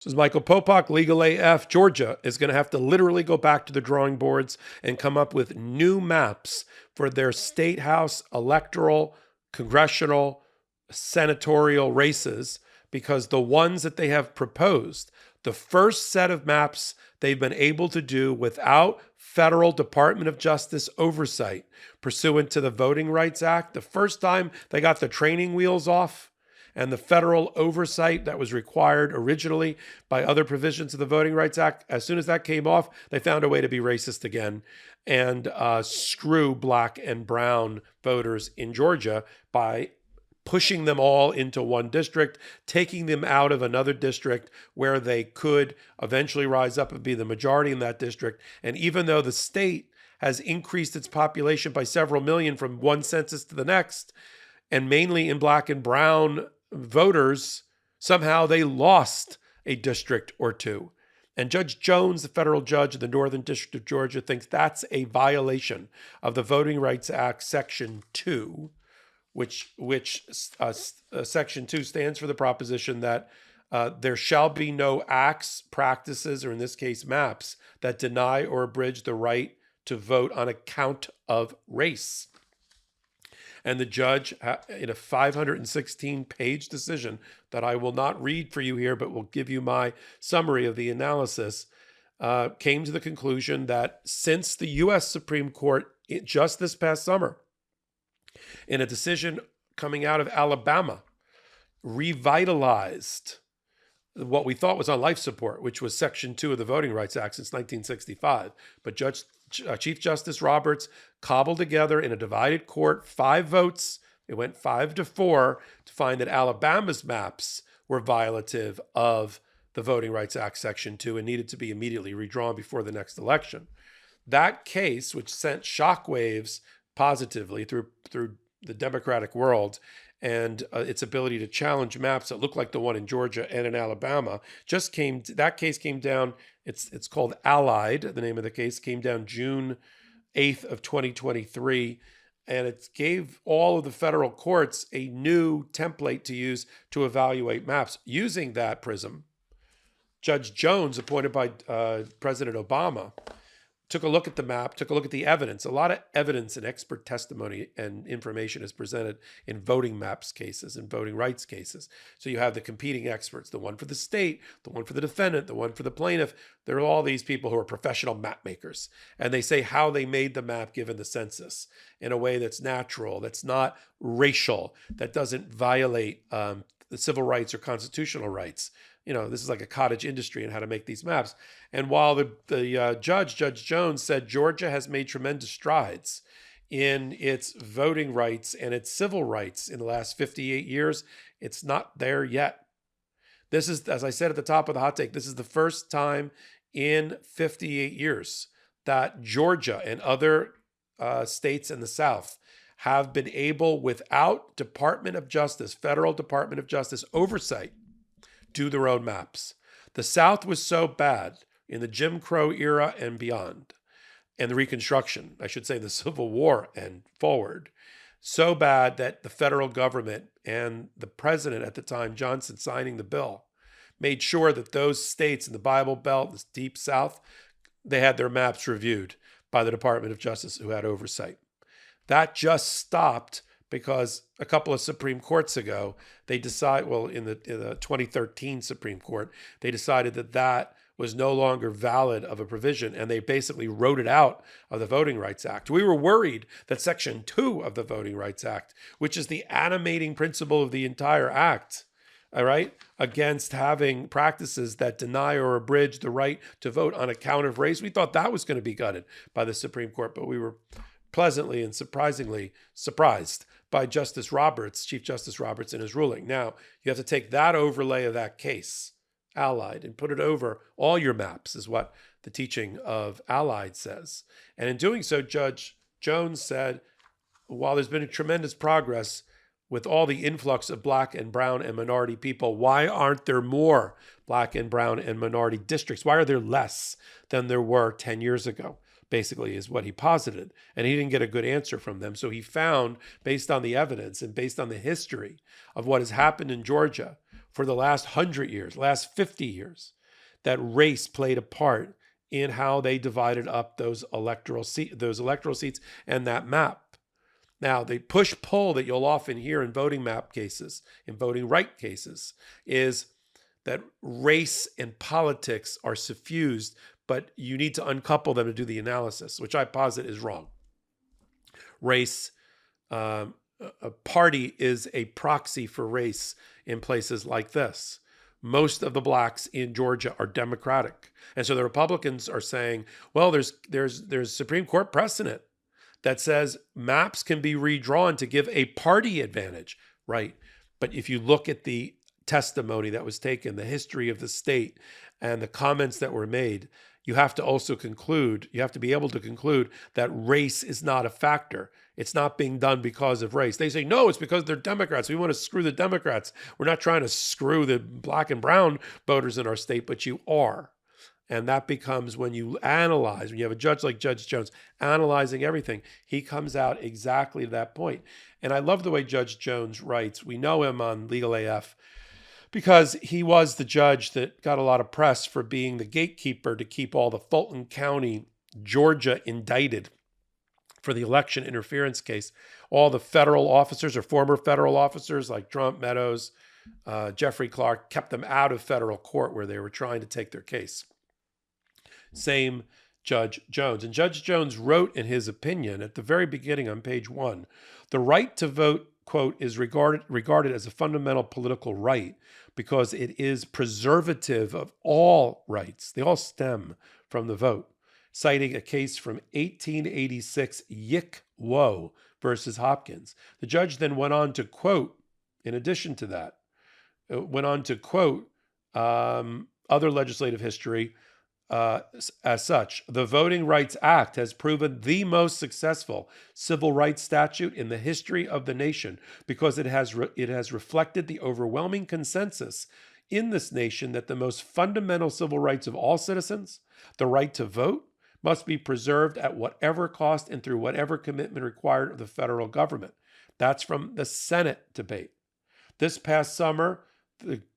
Says Michael Popok, Legal AF, Georgia is going to have to literally go back to the drawing boards and come up with new maps for their state house, electoral, congressional, senatorial races, because the ones that they have proposed, the first set of maps they've been able to do without federal Department of Justice oversight pursuant to the Voting Rights Act, the first time they got the training wheels off, and the federal oversight that was required originally by other provisions of the Voting Rights Act, as soon as that came off, they found a way to be racist again and screw black and brown voters in Georgia by pushing them all into one district, taking them out of another district where they could eventually rise up and be the majority in that district. And even though the state has increased its population by several million from one census to the next, and mainly in black and brown voters, somehow they lost a district or two. And Judge Jones, the federal judge of the Northern District of Georgia, thinks that's a violation of the Voting Rights Act, Section 2, which Section 2 stands for the proposition that there shall be no acts, practices, or in this case, maps that deny or abridge the right to vote on account of race. And the judge, in a 516-page decision that I will not read for you here, but will give you my summary of the analysis, came to the conclusion that since the U.S. Supreme Court, just this past summer, in a decision coming out of Alabama, revitalized what we thought was on life support, which was Section 2 of the Voting Rights Act since 1965. But Chief Justice Roberts cobbled together in a divided court 5 votes. It went 5-4 to find that Alabama's maps were violative of the Voting Rights Act Section 2 and needed to be immediately redrawn before the next election. That case, which sent shockwaves positively through the democratic world and its ability to challenge maps that look like the one in Georgia and in Alabama, that case came down. It's called Allied. The name of the case came down June 8th of 2023, and it gave all of the federal courts a new template to use to evaluate maps using that prism. Judge Jones, appointed by President Obama, took a look at the map, took a look at the evidence. A lot of evidence and expert testimony and information is presented in voting maps cases and voting rights cases. So you have the competing experts, the one for the state, the one for the defendant, the one for the plaintiff. There are all these people who are professional map makers. And they say how they made the map given the census in a way that's natural, that's not racial, that doesn't violate the civil rights or constitutional rights. You know, this is like a cottage industry in how to make these maps. And while the Judge Jones, said Georgia has made tremendous strides in its voting rights and its civil rights in the last 58 years, it's not there yet. This is, as I said at the top of the hot take, this is the first time in 58 years that Georgia and other states in the South have been able, without Department of Justice, federal Department of Justice oversight, do their own maps. The South was so bad in the Jim Crow era and beyond, and the Reconstruction, I should say the Civil War and forward, so bad that the federal government and the president at the time, Johnson, signing the bill, made sure that those states in the Bible Belt, the Deep South, they had their maps reviewed by the Department of Justice who had oversight. That just stopped because a couple of Supreme Courts ago, they decided, in the 2013 Supreme Court, they decided that was no longer valid of a provision, and they basically wrote it out of the Voting Rights Act. We were worried that Section 2 of the Voting Rights Act, which is the animating principle of the entire act, all right, against having practices that deny or abridge the right to vote on account of race, we thought that was going to be gutted by the Supreme Court, but we were pleasantly and surprisingly surprised by Justice Roberts, Chief Justice Roberts, in his ruling. Now, you have to take that overlay of that case, Allied, and put it over all your maps, is what the teaching of Allied says. And in doing so, Judge Jones said, while there's been a tremendous progress with all the influx of black and brown and minority people, why aren't there more black and brown and minority districts? Why are there less than there were 10 years ago? Basically is what he posited. And he didn't get a good answer from them. So he found, based on the evidence and based on the history of what has happened in Georgia, for the last 100 years, last 50 years, that race played a part in how they divided up those electoral seats and that map. Now, the push-pull that you'll often hear in voting map cases, in voting right cases, is that race and politics are suffused, but you need to uncouple them to do the analysis, which I posit is wrong. Race, a party is a proxy for race in places like this. Most of the blacks in Georgia are Democratic. And so the Republicans are saying, well, there's Supreme Court precedent that says maps can be redrawn to give a party advantage, right? But if you look at the testimony that was taken, the history of the state, and the comments that were made, you have to also conclude, you have to be able to conclude that race is not a factor. It's not being done because of race. They say, no, it's because they're Democrats. We want to screw the Democrats. We're not trying to screw the black and brown voters in our state, but you are. And that becomes when you analyze, when you have a judge like Judge Jones analyzing everything, he comes out exactly to that point. And I love the way Judge Jones writes. We know him on Legal AF because he was the judge that got a lot of press for being the gatekeeper to keep all the Fulton County, Georgia indicted for the election interference case. All the federal officers or former federal officers like Trump, Meadows, Jeffrey Clark, kept them out of federal court where they were trying to take their case. Same Judge Jones. And Judge Jones wrote in his opinion at the very beginning on page 1, the right to vote, quote, is regarded as a fundamental political right because it is preservative of all rights. They all stem from the vote, citing a case from 1886, Yick Woe versus Hopkins. The judge then went on to quote, in addition to that, other legislative history as such. The Voting Rights Act has proven the most successful civil rights statute in the history of the nation because it has reflected the overwhelming consensus in this nation that the most fundamental civil rights of all citizens, the right to vote, must be preserved at whatever cost and through whatever commitment required of the federal government. That's from the Senate debate. This past summer,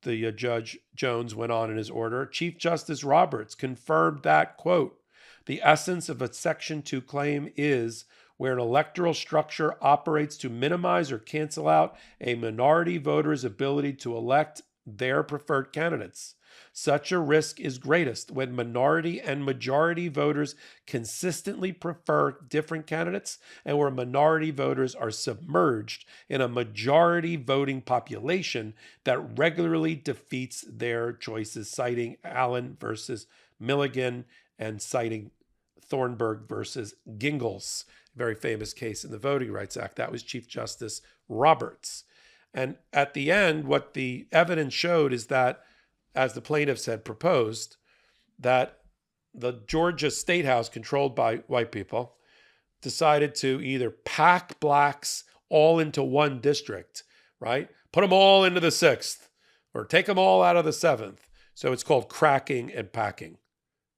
the Judge Jones went on in his order, Chief Justice Roberts confirmed that, quote, the essence of a Section 2 claim is where an electoral structure operates to minimize or cancel out a minority voter's ability to elect their preferred candidates. Such a risk is greatest when minority and majority voters consistently prefer different candidates and where minority voters are submerged in a majority voting population that regularly defeats their choices, citing Allen versus Milligan and citing Thornburg versus Gingles, very famous case in the Voting Rights Act. That was Chief Justice Roberts. And at the end, what the evidence showed is that, as the plaintiffs had proposed, that the Georgia State House, controlled by white people, decided to either pack blacks all into one district, right? Put them all into the 6th, or take them all out of the 7th. So it's called cracking and packing.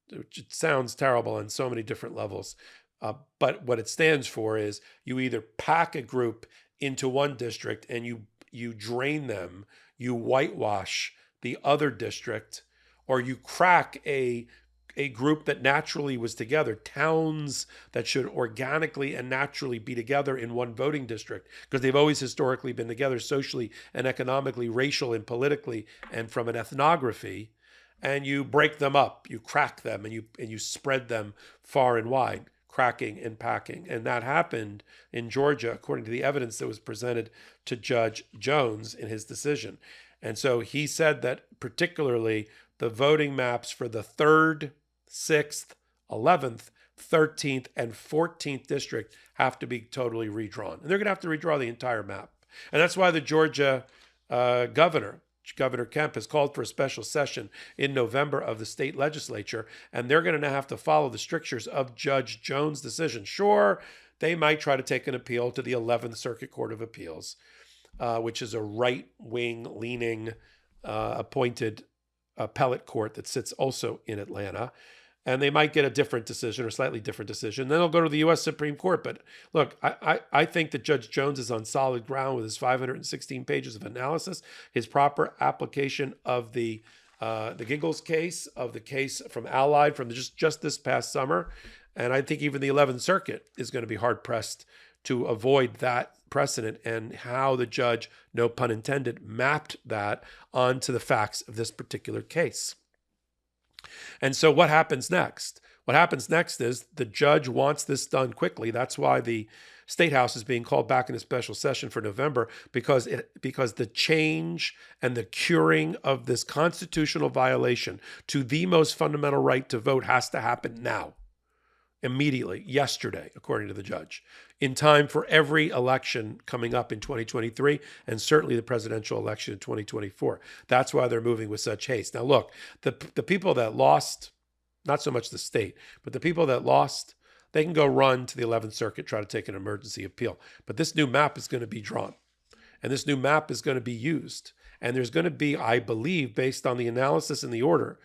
It sounds terrible on so many different levels. But what it stands for is you either pack a group into one district and you drain them, you whitewash the other district, or you crack a group that naturally was together, towns that should organically and naturally be together in one voting district, because they've always historically been together socially and economically, racial and politically, and from an ethnography, and you break them up, you crack them, and you spread them far and wide, cracking and packing. And that happened in Georgia, according to the evidence that was presented to Judge Jones in his decision. And so he said that particularly the voting maps for the 3rd, 6th, 11th, 13th, and 14th district have to be totally redrawn. And they're going to have to redraw the entire map. And that's why the Georgia Governor Kemp has called for a special session in November of the state legislature, and they're going to have to follow the strictures of Judge Jones' decision. Sure, they might try to take an appeal to the 11th Circuit Court of Appeals, which is a right-wing leaning appointed appellate court that sits also in Atlanta. and they might get a different decision or slightly different decision. Then they'll go to the U.S. Supreme Court. But look, I think that Judge Jones is on solid ground with his 516 pages of analysis, his proper application of the Giggles case, of the case from Allied from just this past summer. And I think even the 11th Circuit is going to be hard-pressed to avoid that precedent, and how the judge, no pun intended, mapped that onto the facts of this particular case. And so what happens next? What happens next is the judge wants this done quickly. That's why the State House is being called back in a special session for November, because the change and the curing of this constitutional violation to the most fundamental right to vote has to happen now, immediately, yesterday, according to the judge, in time for every election coming up in 2023, and certainly the presidential election in 2024. That's why they're moving with such haste. Now, look, the people that lost, not so much the state, but the people that lost, they can go run to the 11th Circuit, try to take an emergency appeal. But this new map is going to be drawn, and this new map is going to be used. And there's going to be, I believe, based on the analysis and the order,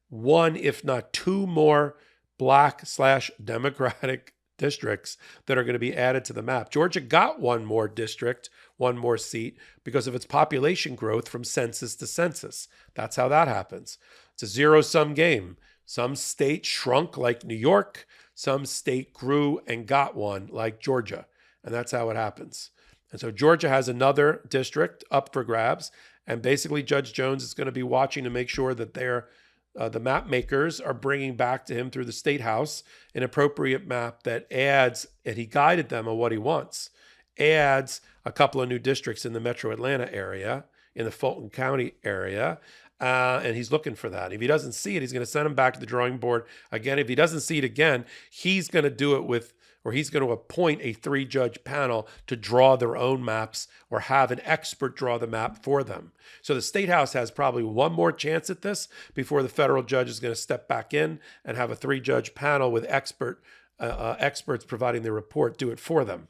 one, if not two more Black/Democratic districts that are going to be added to the map. Georgia got one more district, one more seat, because of its population growth from census to census. That's how that happens. It's a zero-sum game. Some state shrunk like New York. Some state grew and got one like Georgia. And that's how it happens. And so Georgia has another district up for grabs. And basically Judge Jones is going to be watching to make sure that the map makers are bringing back to him through the State House an appropriate map that adds, and he guided them on what he wants, adds a couple of new districts in the Metro Atlanta area, in the Fulton County area, and he's looking for that. If he doesn't see it, he's going to send him back to the drawing board again. If he doesn't see it again, he's going to do it with, or he's going to appoint a 3-judge panel to draw their own maps, or have an expert draw the map for them. So the State House has probably one more chance at this before the federal judge is going to step back in and have a 3-judge panel with experts providing their report do it for them.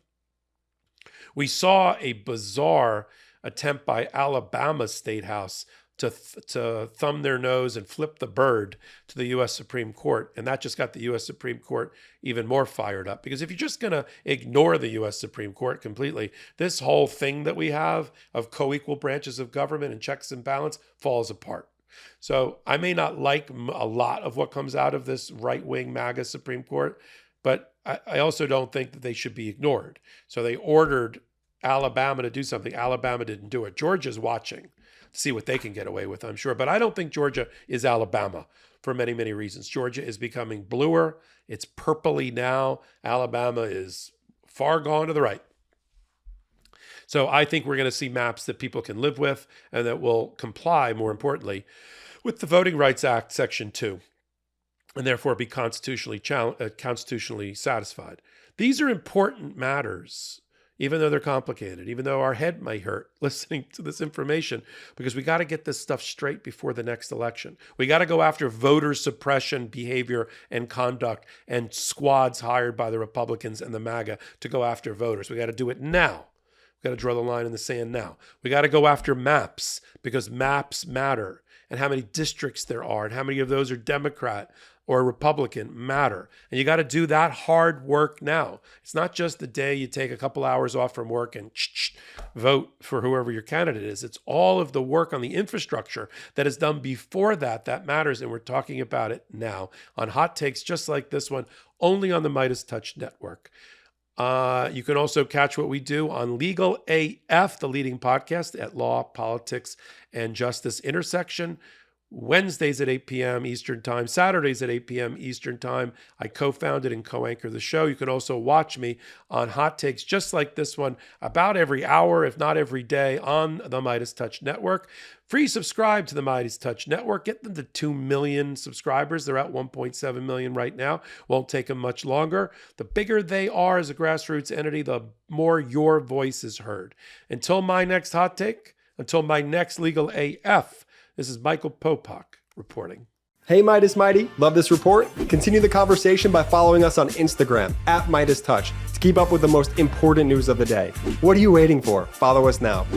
We saw a bizarre attempt by Alabama's State House to thumb their nose and flip the bird to the U.S. Supreme Court. And that just got the U.S. Supreme Court even more fired up. Because if you're just going to ignore the U.S. Supreme Court completely, this whole thing that we have of co-equal branches of government and checks and balance falls apart. So I may not like a lot of what comes out of this right-wing MAGA Supreme Court, but I also don't think that they should be ignored. So they ordered Alabama to do something. Alabama didn't do it. Georgia's watching to see what they can get away with, I'm sure. But I don't think Georgia is Alabama for many, many reasons. Georgia is becoming bluer. It's purpley now. Alabama is far gone to the right. So I think we're going to see maps that people can live with and that will comply, more importantly, with the Voting Rights Act, Section 2, and therefore be constitutionally satisfied. These are important matters, even though they're complicated, even though our head may hurt listening to this information, because we got to get this stuff straight before the next election. We got to go after voter suppression behavior and conduct and squads hired by the Republicans and the MAGA to go after voters. We got to do it now. We got to draw the line in the sand now. We got to go after maps, because maps matter, and how many districts there are and how many of those are Democrat or Republican matter. And you got to do that hard work now. It's not just the day you take a couple hours off from work and vote for whoever your candidate is. It's all of the work on the infrastructure that is done before that matters. And we're talking about it now on hot takes just like this one, only on the MeidasTouch network. You can also catch what we do on Legal AF, the leading podcast at Law, Politics, and Justice Intersection. Wednesdays at 8 p.m. Eastern Time, Saturdays at 8 p.m. Eastern Time. I co-founded and co-anchor the show. You can also watch me on hot takes just like this one about every hour, if not every day, on the MeidasTouch Network. Free subscribe to the MeidasTouch Network. Get them to 2 million subscribers. They're at 1.7 million right now. Won't take them much longer. The bigger they are as a grassroots entity, the more your voice is heard. Until my next hot take, until my next Legal AF, this is Michael Popok reporting. Hey, Meidas Mighty, love this report? Continue the conversation by following us on Instagram at MeidasTouch to keep up with the most important news of the day. What are you waiting for? Follow us now.